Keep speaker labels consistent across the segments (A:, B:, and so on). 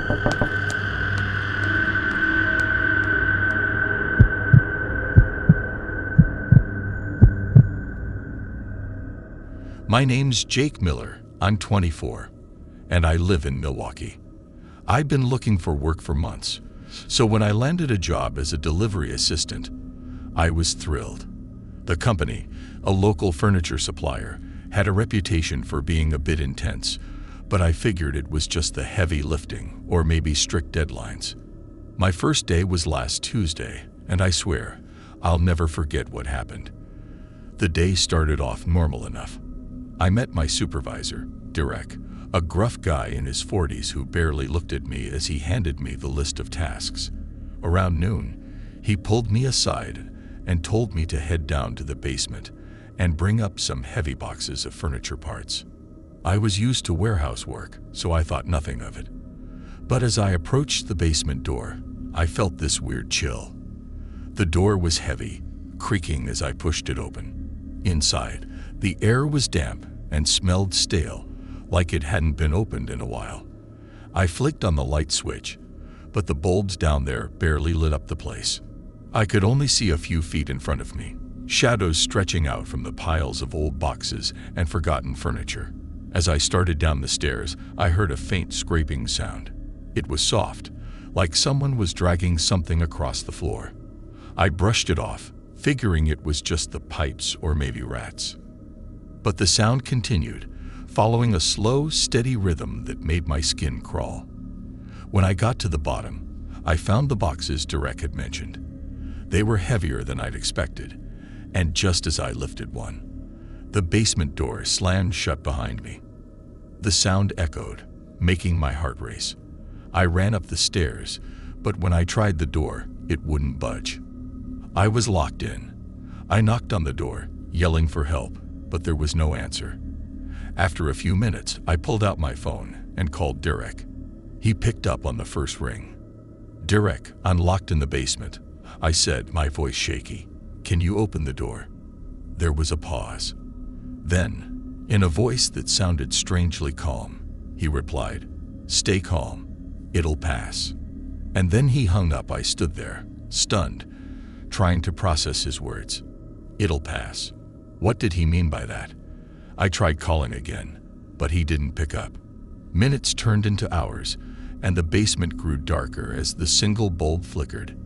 A: My name's Jake Miller. I'm 24, and I live in Milwaukee. I've been looking for work for months, so when I landed a job as a delivery assistant, I was thrilled. The company, a local furniture supplier, had a reputation for being a bit intense, but I figured it was just the heavy lifting or maybe strict deadlines. My first day was last Tuesday, and I swear, I'll never forget what happened. The day started off normal enough. I met my supervisor, Derek, a gruff guy in his 40s who barely looked at me as he handed me the list of tasks. Around noon, he pulled me aside and told me to head down to the basement and bring up some heavy boxes of furniture parts. I was used to warehouse work, so I thought nothing of it. But as I approached the basement door, I felt this weird chill. The door was heavy, creaking as I pushed it open. Inside, the air was damp and smelled stale, like it hadn't been opened in a while. I flicked on the light switch, but the bulbs down there barely lit up the place. I could only see a few feet in front of me, shadows stretching out from the piles of old boxes and forgotten furniture. As I started down the stairs, I heard a faint scraping sound. It was soft, like someone was dragging something across the floor. I brushed it off, figuring it was just the pipes or maybe rats. But the sound continued, following a slow, steady rhythm that made my skin crawl. When I got to the bottom, I found the boxes Derek had mentioned. They were heavier than I'd expected, and just as I lifted one, the basement door slammed shut behind me. The sound echoed, making my heart race. I ran up the stairs, but when I tried the door, it wouldn't budge. I was locked in. I knocked on the door, yelling for help, but there was no answer. After a few minutes, I pulled out my phone and called Derek. He picked up on the first ring. "Derek, I'm locked in the basement," I said, my voice shaky. "Can you open the door?" There was a pause. Then, in a voice that sounded strangely calm, he replied, "Stay calm. It'll pass." And then he hung up. I stood there, stunned, trying to process his words. It'll pass. What did he mean by that? I tried calling again, but he didn't pick up. Minutes turned into hours, and the basement grew darker as the single bulb flickered.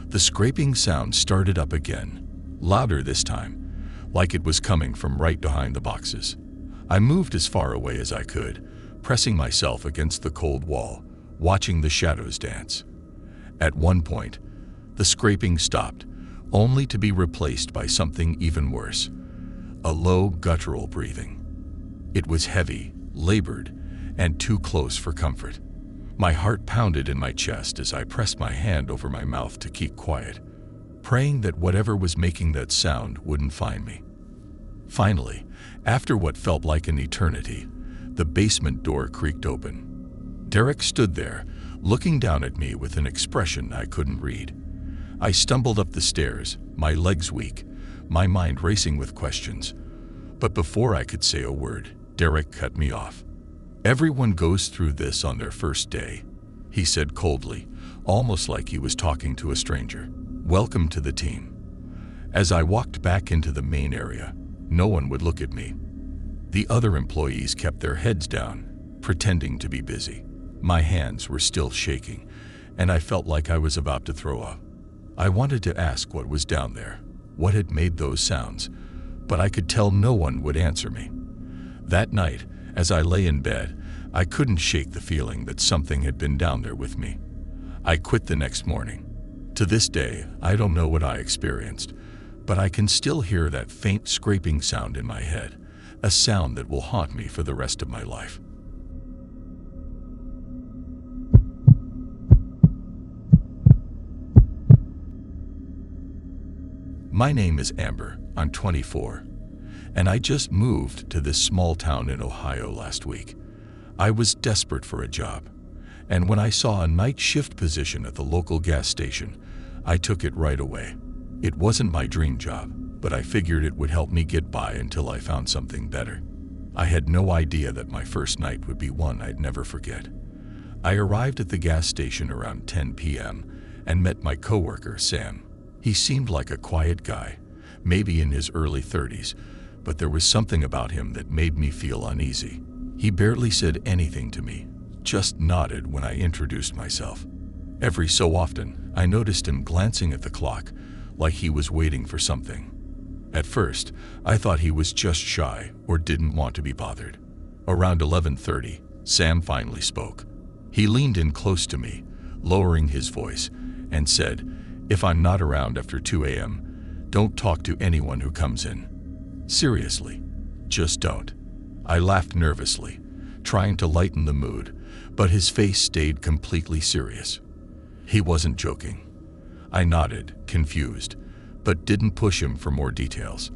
A: The scraping sound started up again, louder this time, like it was coming from right behind the boxes. I moved as far away as I could, pressing myself against the cold wall, watching the shadows dance. At one point, the scraping stopped, only to be replaced by something even worse. A low, guttural breathing. It was heavy, labored, and too close for comfort. My heart pounded in my chest as I pressed my hand over my mouth to keep quiet, praying that whatever was making that sound wouldn't find me. Finally, after what felt like an eternity, the basement door creaked open. Derek stood there, looking down at me with an expression I couldn't read. I stumbled up the stairs, my legs weak, my mind racing with questions. But before I could say a word, Derek cut me off. "Everyone goes through this on their first day," he said coldly, almost like he was talking to a stranger. "Welcome to the team." As I walked back into the main area, no one would look at me. The other employees kept their heads down, pretending to be busy. My hands were still shaking, and I felt like I was about to throw up. I wanted to ask what was down there, what had made those sounds, but I could tell no one would answer me. That night, as I lay in bed, I couldn't shake the feeling that something had been down there with me. I quit the next morning. To this day, I don't know what I experienced, but I can still hear that faint scraping sound in my head, a sound that will haunt me for the rest of my life. My name is Amber. I'm 24, and I just moved to this small town in Ohio last week. I was desperate for a job, and when I saw a night shift position at the local gas station, I took it right away. It wasn't my dream job, but I figured it would help me get by until I found something better. I had no idea that my first night would be one I'd never forget. I arrived at the gas station around 10 p.m. and met my coworker, Sam. He seemed like a quiet guy, maybe in his early 30s, but there was something about him that made me feel uneasy. He barely said anything to me, just nodded when I introduced myself. Every so often, I noticed him glancing at the clock, like he was waiting for something. At first, I thought he was just shy or didn't want to be bothered. Around 11:30, Sam finally spoke. He leaned in close to me, lowering his voice, and said, "If I'm not around after 2 a.m., don't talk to anyone who comes in. Seriously, just don't." I laughed nervously, trying to lighten the mood, but his face stayed completely serious. He wasn't joking. I nodded, confused, but didn't push him for more details.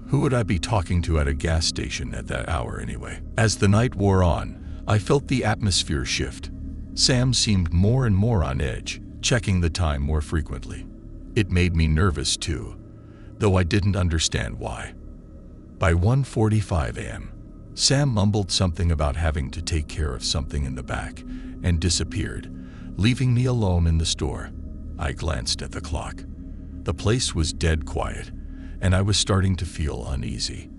A: Who would I be talking to at a gas station at that hour anyway? As the night wore on, I felt the atmosphere shift. Sam seemed more and more on edge, checking the time more frequently. It made me nervous too, though I didn't understand why. By 1:45 a.m., Sam mumbled something about having to take care of something in the back and disappeared, leaving me alone in the store. I glanced at the clock. The place was dead quiet, and I was starting to feel uneasy.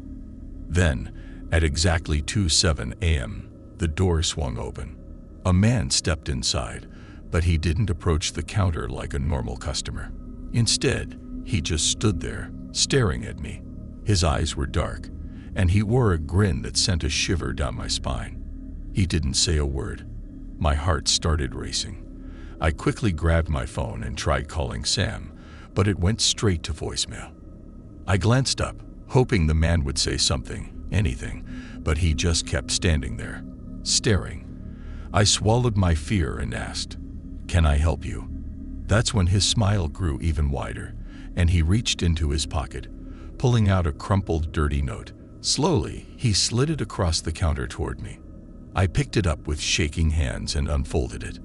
A: Then, at exactly 2:07 a.m., the door swung open. A man stepped inside, but he didn't approach the counter like a normal customer. Instead, he just stood there, staring at me. His eyes were dark, and he wore a grin that sent a shiver down my spine. He didn't say a word. My heart started racing. I quickly grabbed my phone and tried calling Sam, but it went straight to voicemail. I glanced up, hoping the man would say something, anything, but he just kept standing there, staring. I swallowed my fear and asked, "Can I help you?" That's when his smile grew even wider, and he reached into his pocket, pulling out a crumpled, dirty note. Slowly, he slid it across the counter toward me. I picked it up with shaking hands and unfolded it.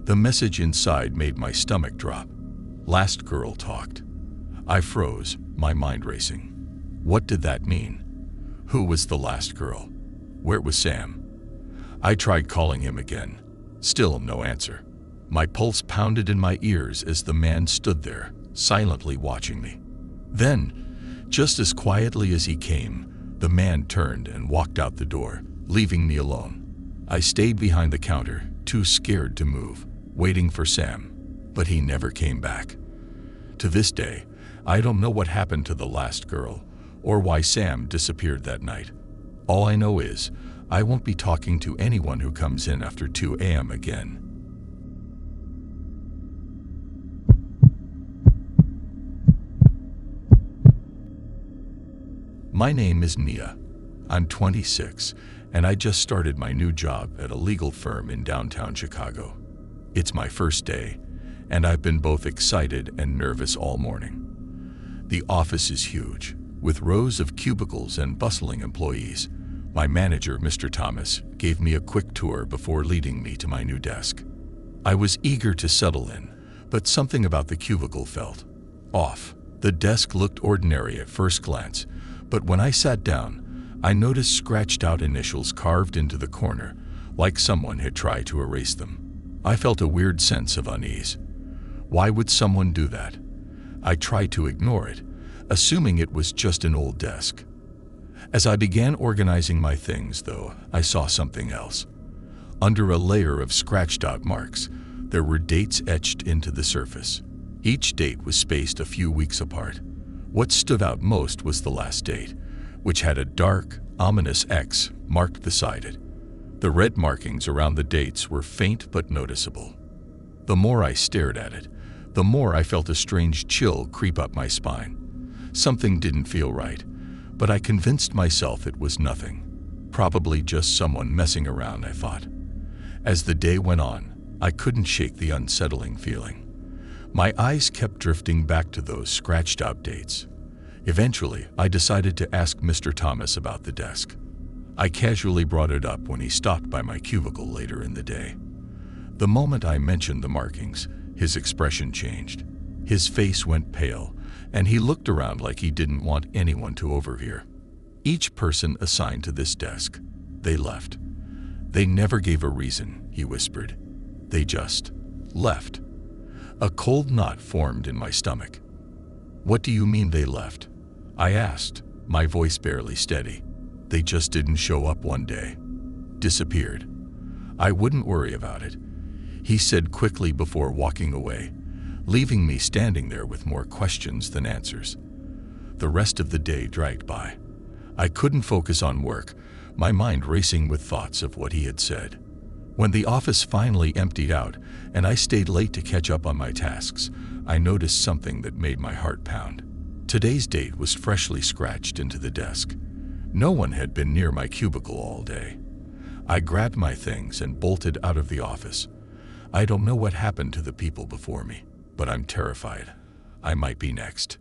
A: The message inside made my stomach drop. Last girl talked. I froze, my mind racing. What did that mean? Who was the last girl? Where was Sam? I tried calling him again. Still no answer. My pulse pounded in my ears as the man stood there, silently watching me. Then, just as quietly as he came, the man turned and walked out the door, leaving me alone. I stayed behind the counter, too scared to move, waiting for Sam, but he never came back. To this day, I don't know what happened to the last girl, or why Sam disappeared that night. All I know is, I won't be talking to anyone who comes in after 2 a.m. again. My name is Nia. I'm 26, and I just started my new job at a legal firm in downtown Chicago. It's my first day, and I've been both excited and nervous all morning. The office is huge, with rows of cubicles and bustling employees. My manager, Mr. Thomas, gave me a quick tour before leading me to my new desk. I was eager to settle in, but something about the cubicle felt off. The desk looked ordinary at first glance, but when I sat down, I noticed scratched-out initials carved into the corner, like someone had tried to erase them. I felt a weird sense of unease. Why would someone do that? I tried to ignore it, assuming it was just an old desk. As I began organizing my things, though, I saw something else. Under a layer of scratched-out marks, there were dates etched into the surface. Each date was spaced a few weeks apart. What stood out most was the last date, which had a dark, ominous X marked beside it. The red markings around the dates were faint but noticeable. The more I stared at it, the more I felt a strange chill creep up my spine. Something didn't feel right, but I convinced myself it was nothing. Probably just someone messing around, I thought. As the day went on, I couldn't shake the unsettling feeling. My eyes kept drifting back to those scratched-out dates. Eventually, I decided to ask Mr. Thomas about the desk. I casually brought it up when he stopped by my cubicle later in the day. The moment I mentioned the markings, his expression changed. His face went pale, and he looked around like he didn't want anyone to overhear. Each person assigned to this desk, they left. They never gave a reason, he whispered. They just left. A cold knot formed in my stomach. What do you mean they left? I asked, my voice barely steady. They just didn't show up one day. Disappeared. I wouldn't worry about it, he said quickly before walking away, leaving me standing there with more questions than answers. The rest of the day dragged by. I couldn't focus on work, my mind racing with thoughts of what he had said. When the office finally emptied out and I stayed late to catch up on my tasks, I noticed something that made my heart pound. Today's date was freshly scratched into the desk. No one had been near my cubicle all day. I grabbed my things and bolted out of the office. I don't know what happened to the people before me, but I'm terrified. I might be next.